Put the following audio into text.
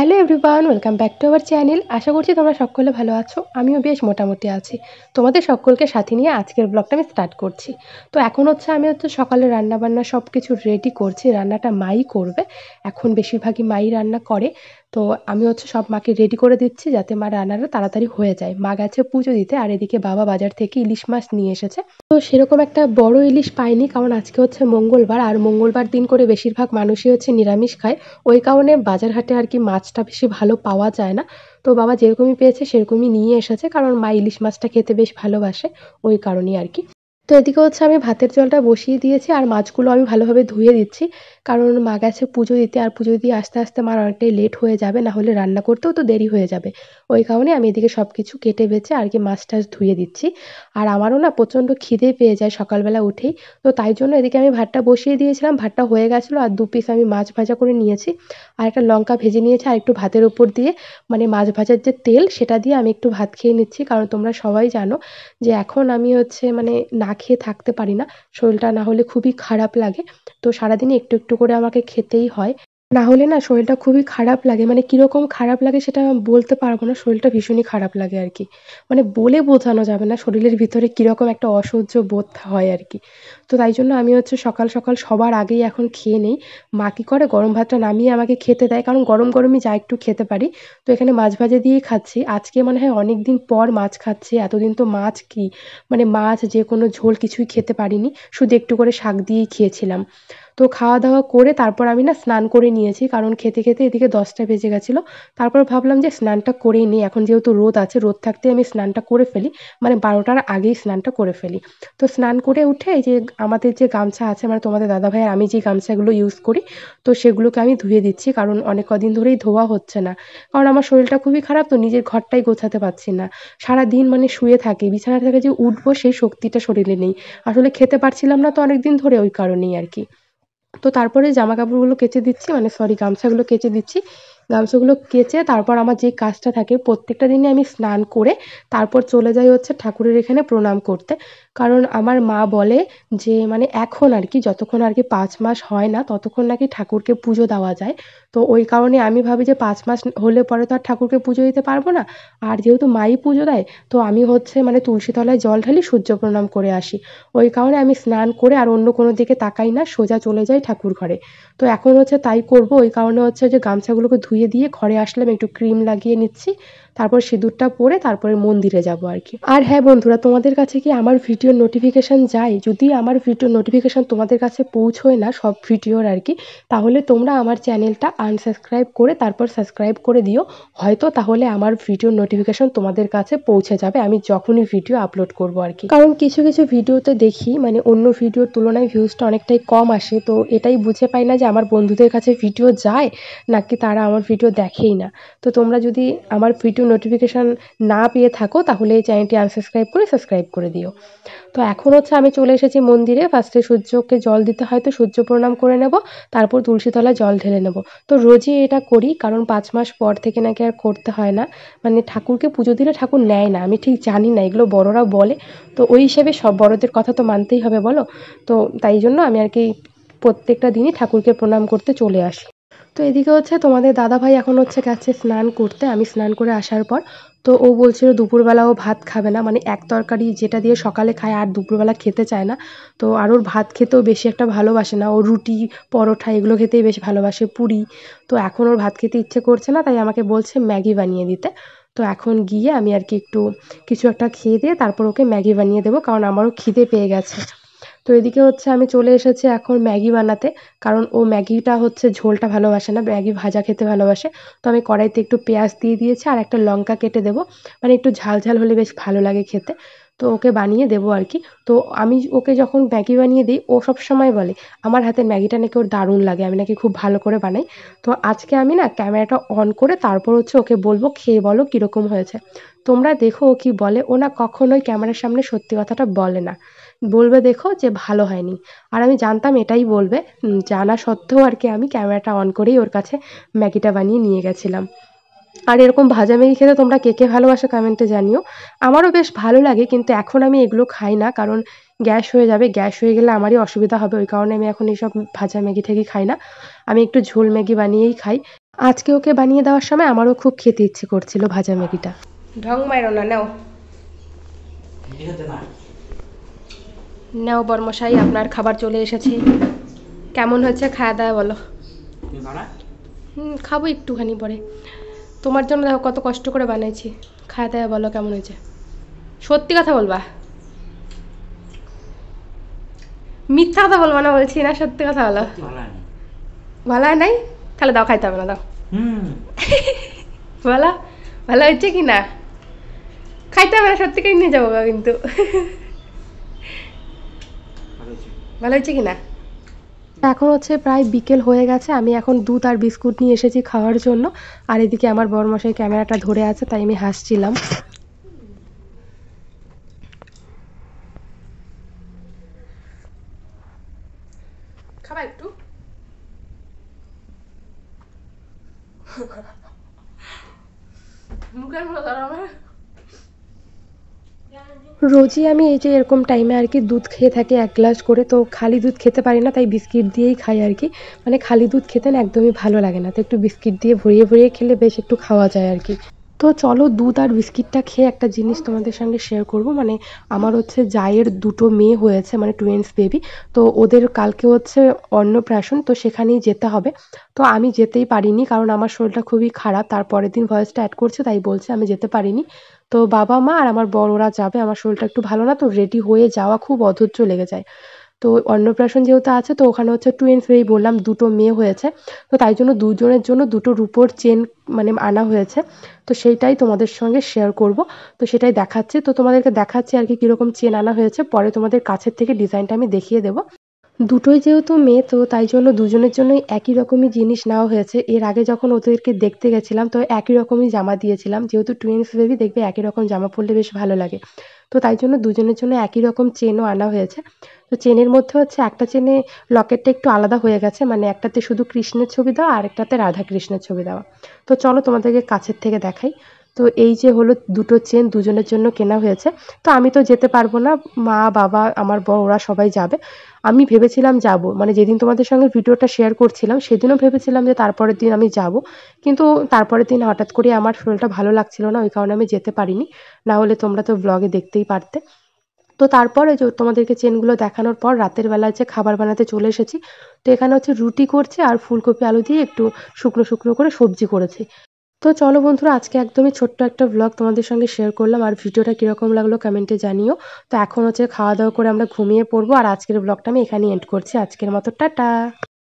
Hello everyone, welcome back to our channel. আশা করছি তোমরা সকলে ভালো আছো। আমিও বেশ মোটামুটি আছি। তোমাদের সকলকে সাথে নিয়ে আজকের ব্লগটা আমি স্টার্ট করছি। তো এখন আমি সকালে রান্নাবান্না সব কিছু রেডি করছি। রান্নাটা মাই করবে। এখন বেশিরভাগই মাই রান্না করে। তো আমি সব মাকে রেডি করে দিচ্ছি যাতে মা রান্নাটা তাড়াতাড়ি হয়ে যায়। মা গেছে পুজো দিতে, আর এদিকে বাবা বাজার থেকে ইলিশ মাছ নিয়ে এসেছে। তো সেরকম একটা বড় ইলিশ পাইনি, কারণ আজকে মঙ্গলবার, আর মঙ্গলবার দিন করে বেশিরভাগ মানুষই নিরামিষ খায়। ওই কারণে বাজার হাটে আর কি মাছটা বেশি ভালো পাওয়া যায় না। তো বাবা যেরকমই পেয়েছে সেরকমই নিয়ে এসেছে, কারণ মা ইলিশ মাছটা খেতে বেশ ভালোবাসে, ওই কারণেই আর কি। তো এদিকে আমি ভাতের জলটা বসিয়ে দিয়েছি, আর মাছগুলো আমি ভালোভাবে ধুয়ে দিচ্ছি, কারণ মা গেছে পুজো দিতে, আর পুজো দিয়ে আস্তে আস্তে মার অনেকটাই লেট হয়ে যাবে, না হলে রান্না করতেও তো দেরি হয়ে যাবে। ওই কারণে আমি এদিকে সব কিছু কেটে বেছে আর কি মাছ টাছ ধুয়ে দিচ্ছি। আর আমারও না প্রচণ্ড খিদে পেয়ে যায় সকালবেলা উঠেই। তো তাই জন্য এদিকে আমি ভাতটা বসিয়ে দিয়েছিলাম, ভাতটা হয়ে গেছিলো, আর 2 পিস আমি মাছ ভাজা করে নিয়েছি, আর একটা লঙ্কা ভেজে নিয়েছি, আর একটু ভাতের উপর দিয়ে মানে মাছ ভাজার যে তেল সেটা দিয়ে আমি একটু ভাত খেয়ে নিচ্ছি। কারণ তোমরা সবাই জানো যে এখন আমি মানে না খেয়ে থাকতে পারি না। শরীরটা না হলে খুবই খারাপ লাগে। তো সারাদিনে একটু একটু করে আমাকে খেতেই হয়। না হলে না শরীরটা খুবই খারাপ লাগে। মানে কিরকম খারাপ লাগে সেটা বলতে পারবো না। শরীরটা ভীষণই খারাপ লাগে আর কি। মানে বলে বোঝানো যাবে না শরীরের ভিতরে কিরকম একটা অসহ্য বোধ হয় আর কি। তো তাই জন্য আমি সকাল সকাল সবার আগেই এখন খেয়ে নেই। মা কি করে গরম ভাতটা নামিয়ে আমাকে খেতে দেয়, কারণ গরম গরমই যা একটু খেতে পারি। তো এখানে মাছ ভাজা দিয়েই খাচ্ছি। আজকে মনে হয় অনেক দিন পর মাছ খাচ্ছি। এতদিন তো মাছ কি মানে মাছ যে কোনো ঝোল কিছুই খেতে পারিনি। শুধু একটু করে শাক দিয়েই খেয়েছিলাম। তো খাওয়া দাওয়া করে তারপর আমি না স্নান করে নিয়েছি, কারণ খেতে খেতে এদিকে 10টা বেজে গেছিলো। তারপর ভাবলাম যে স্নানটা করেই নিই, এখন যেহেতু রোদ আছে, রোদ থাকতে আমি স্নানটা করে ফেলি, মানে 12টার আগেই স্নানটা করে ফেলি। তো স্নান করে উঠে এই যে আমাদের যে গামছা আছে, মানে তোমাদের দাদাভাই আর আমি যে গামছাগুলো ইউজ করি, তো সেগুলোকে আমি ধুয়ে দিচ্ছি, কারণ অনেক কদিন ধরেই ধোয়া হচ্ছে না। কারণ আমার শরীরটা খুবই খারাপ, তো নিজের ঘরটাই গোছাতে পারছি না। সারাদিন মানে শুয়ে থাকি, বিছানা থেকে যে উঠবো সেই শক্তিটা শরীরে নেই। আসলে খেতে পারছিলাম না তো অনেকদিন ধরে, ওই কারণেই আর কি। তো তারপরে জামাকাপড়গুলো কেচে দিচ্ছি, মানে সরি গামছাগুলো কেচে দিচ্ছি। গামছাগুলো কেচে তারপর আমার যে কাজটা থাকে প্রত্যেকটা দিনই আমি স্নান করে তারপর চলে যাই ঠাকুরের এখানে প্রণাম করতে। কারণ আমার মা বলে যে মানে এখন আর কি যতক্ষণ আর কি 5 মাস হয় না ততক্ষণ নাকি ঠাকুরকে পুজো দেওয়া যায়। তো ওই কারণে আমি ভাবি যে 5 মাস হলে পরে তো আর ঠাকুরকে পুজো দিতে পারবো না। আর যেহেতু মাই পুজো দেয়, তো আমি মানে তুলসী তলায় জল ঢালি, সূর্য প্রণাম করে আসি। ওই কারণে আমি স্নান করে আর অন্য কোনো দিকে তাকাই না, সোজা চলে যাই ঠাকুর ঘরে। তো এখন তাই করবো। ওই কারণে যে গামছাগুলোকে ধুয়ে দিয়ে ঘরে আসলাম, একটু ক্রিম লাগিয়ে নিচ্ছি, তারপর সিঁদুরটা পরে তারপরে মন্দিরে যাবো আর কি। আর হ্যাঁ বন্ধুরা, তোমাদের কাছে কি আমার ভিডিওর নোটিফিকেশান যায়? যদি আমার ভিডিওর নোটিফিকেশান তোমাদের কাছে পৌঁছয় না সব ভিডিওর আর কি, তাহলে তোমরা আমার চ্যানেলটা আনসাবস্ক্রাইব করে তারপর সাবস্ক্রাইব করে দিও। হয়তো তাহলে আমার ভিডিওর নোটিফিকেশান তোমাদের কাছে পৌঁছে যাবে আমি যখনই ভিডিও আপলোড করবো আর কি। কারণ কিছু কিছু ভিডিওতে দেখি মানে অন্য ভিডিওর তুলনায় ভিউজটা অনেকটাই কম আসে, তো এটাই বুঝে পাই না যে আমার বন্ধুদের কাছে ভিডিও যায় নাকি তারা আমার ভিডিও দেখেই না। তো তোমরা যদি আমার ভিডিও নোটিফিকেশান না পেয়ে থাকো তাহলে এই চ্যানেলটি আনসাবস্ক্রাইব করে সাবস্ক্রাইব করে দিও। তো এখন আমি চলে এসেছি মন্দিরে। ফার্স্টে সূর্যকে জল দিতে হয়, তো সূর্য প্রণাম করে নেব, তারপর তুলসী তলায় জল ঢেলে নেব। তো রোজই এটা করি, কারণ 5 মাস পর থেকে নাকি আর করতে হয় না। মানে ঠাকুরকে পুজো দিলে ঠাকুর নেয় না, আমি ঠিক জানি না, এগুলো বড়রা বলে। তো ওই হিসেবে সব বড়দের কথা তো মানতেই হবে বলো। তো তাই জন্য আমি আর কি প্রত্যেকটা দিনই ঠাকুরকে প্রণাম করতে চলে আসি। তো এদিকে তোমাদের দাদাভাই এখন গেছে স্নান করতে। আমি স্নান করে আসার পর তো ও বলছিল দুপুরবেলা ও ভাত খাবে না, মানে এক তরকারি যেটা দিয়ে সকালে খায় আর দুপুরবেলা খেতে চায় না। তো আর ওর ভাত খেতেও বেশি একটা ভালোবাসে না, ও রুটি পরোটা এগুলো খেতেই বেশ ভালোবাসে, পুরি। তো এখন ওর ভাত খেতে ইচ্ছে করছে না, তাই আমাকে বলছে ম্যাগি বানিয়ে দিতে। তো এখন গিয়ে আমি আর কি একটু কিছু একটা খেয়ে দিয়ে তারপর ওকে ম্যাগি বানিয়ে দেবো, কারণ আমারও খিদে পেয়ে গেছে। তো এদিকে আমি চলে এসেছি এখন ম্যাগি বানাতে, কারণ ও ম্যাগিটা ঝোলটা ভালোবাসে না, ম্যাগি ভাজা খেতে ভালোবাসে। তো আমি কড়াইতে একটু পেঁয়াজ দিয়ে দিয়েছি আর একটা লঙ্কা কেটে দেবো, মানে একটু ঝাল ঝাল হলে বেশ ভালো লাগে খেতে। তো ওকে বানিয়ে দেবো আর কি। তো আমি ওকে যখন ম্যাগি বানিয়ে দিই ও সবসময় বলে আমার হাতের ম্যাগিটা নাকি ওর দারুণ লাগে, আমি নাকি খুব ভালো করে বানাই। তো আজকে আমি না ক্যামেরাটা অন করে তারপর ওকে বলবো খেয়ে বলো কীরকম হয়েছে। তোমরা দেখো ও কী বলে। ও না কখনোই ক্যামেরার সামনে সত্যি কথাটা বলে না, বলবে দেখো যে ভালো হয়নি। আর আমি জানতাম এটাই বলবে, জানা সত্ত্বেও আর কি আমি ক্যামেরাটা অন করেই ওর কাছে ম্যাগিটা বানিয়ে নিয়ে গেছিলাম। আর এরকম ভাজা ম্যাগি খেতে তোমরা কে কে ভালোবাসো কমেন্টে জানিও। আমারও বেশ ভালো লাগে, কিন্তু এখন আমি এগুলো খাই না, কারণ গ্যাস হয়ে যাবে, গ্যাস হয়ে গেলে আমারই অসুবিধা হবে। ওই কারণে আমি এখন এইসব ভাজা ম্যাগি ঠ্যাগি খাই না, আমি একটু ঝোল ম্যাগি বানিয়েই খাই। আজকে ওকে বানিয়ে দেওয়ার সময় আমারও খুব খেতে ইচ্ছে করছিল ভাজা ম্যাগিটা। ঢং মাইরো না, নাও নাও বর্মশাই, আপনার খাবার চলে এসেছে। কেমন হয়েছে খাওয়া দাওয়া বলো? খাবো একটুখানি পরে। তোমার জন্য দেখো কত কষ্ট করে বানাইছি। খাওয়া দাওয়া বলো কেমন হয়েছে, সত্যি কথা বলবা, মিথ্যা কথা বলবা না বলছি না, সত্যি কথা বলো। ভালো হয় নাই? তাহলে দাও, খাইতে হবে না, দাও। বলো ভালো হয়েছে কি না, খাইতে হবে না, সত্যি করে নিয়ে যাবো কিন্তু। ভালো হয়েছে কি না? এখন হচ্ছে প্রায় বিকেল হয়ে গেছে, আমি এখন দুধ আর বিস্কুট নিয়ে এসেছি খাওয়ার জন্য। আর এদিকে আমার বরমশাই ক্যামেরাটা ধরে আছে, তাই আমি হাসছিলাম। খাবা একটু? মুখের মতো আমার রোজই আমি এই যে এরকম টাইমে আর কি দুধ খেয়ে থাকি 1 গ্লাস করে। তো খালি দুধ খেতে পারি না, তাই বিস্কিট দিয়েই খাই আর কি। মানে খালি দুধ খেতে না একদমই ভালো লাগে না, তো একটু বিস্কিট দিয়ে ভরিয়ে ভরিয়ে খেলে বেশ একটু খাওয়া যায় আর কি। তো চলো দুধ আর বিস্কিটটা খেয়ে একটা জিনিস তোমাদের সঙ্গে শেয়ার করব। মানে আমার হচ্ছে জায়ের 2টো মেয়ে হয়েছে, মানে টুইন্স বেবি। তো ওদের কালকে হচ্ছে অন্নপ্রাশন, তো সেখানেই যেতে হবে। তো আমি যেতেই পারিনি, কারণ আমার শরীরটা খুবই খারাপ। তার পরের দিন ভয়েসটা অ্যাড করছে, তাই বলছে আমি যেতে পারিনি। তো বাবা মা আর আমার বর ওরা যাবে। আমার শরীরটা একটু ভালো না, তো রেডি হয়ে যাওয়া খুব অধৈর্য লেগে যায়। তো অন্নপ্রাশন যেহেতু আছে, তো ওখানে হচ্ছে টুইন্স বেবি, বললাম 2টো মেয়ে হয়েছে। তো তাই জন্য দুজনের জন্য 2টো রূপোর চেন মানে আনা হয়েছে। তো সেইটাই তোমাদের সঙ্গে শেয়ার করব। তো সেটাই দেখাচ্ছি, তো তোমাদেরকে দেখাচ্ছি আর কি কীরকম চেন আনা হয়েছে। পরে তোমাদের কাছের থেকে ডিজাইনটা আমি দেখিয়ে দেবো। দুটোই যেহেতু মেয়ে, তো তাই জন্য দুজনের জন্যই একই রকমই জিনিস নেওয়া হয়েছে। এর আগে যখন ওদেরকে দেখতে গেছিলাম, তো একই রকমই জামা দিয়েছিলাম। যেহেতু টুইন্স বেবি, দেখবে একই রকম জামা পরলে বেশ ভালো লাগে। তো তাই জন্য দুজনের জন্য একই রকম চেনও আনা হয়েছে। তো চেনের মধ্যে হচ্ছে একটা চেনে লকেটটা একটু আলাদা হয়ে গেছে, মানে একটাতে শুধু কৃষ্ণের ছবি দেওয়া, আরেকটাতে রাধা কৃষ্ণের ছবি দেওয়া। তো চলো তোমাদেরকে কাছের থেকে দেখাই। তো এই যে হলো 2টো চেন দুজনের জন্য কেনা হয়েছে। তো আমি তো যেতে পারবো না, মা বাবা আমার বর ওরা সবাই যাবে। আমি ভেবেছিলাম যাব, মানে যেদিন তোমাদের সঙ্গে ভিডিওটা শেয়ার করছিলাম সেদিনও ভেবেছিলাম যে তারপরের দিন আমি যাব। কিন্তু তারপরের দিন হঠাৎ করে আমার শরীরটা ভালো লাগছিল না, ওই কারণে আমি যেতে পারিনি। না হলে তোমরা তো ব্লগে দেখতেই পারতে। তো তারপরে যে তোমাদেরকে চেনগুলো দেখানোর পর রাতের বেলা যে খাবার বানাতে চলে এসেছি। তো এখানে হচ্ছে রুটি করছে আর ফুলকপি আলু দিয়ে একটু শুকনো শুকনো করে সবজি করেছি। তো চলো বন্ধুরা, আজকে একদমই ছোট্ট একটা ব্লগ তোমাদের সঙ্গে শেয়ার করলাম। আর ভিডিওটা কীরকম লাগলো কমেন্টে জানিও। তো এখন হচ্ছে খাওয়া দাওয়া করে আমরা ঘুমিয়ে পড়বো, আর আজকের ব্লগটা আমি এখানেই এন্ড করছি। আজকের মতো টাটা।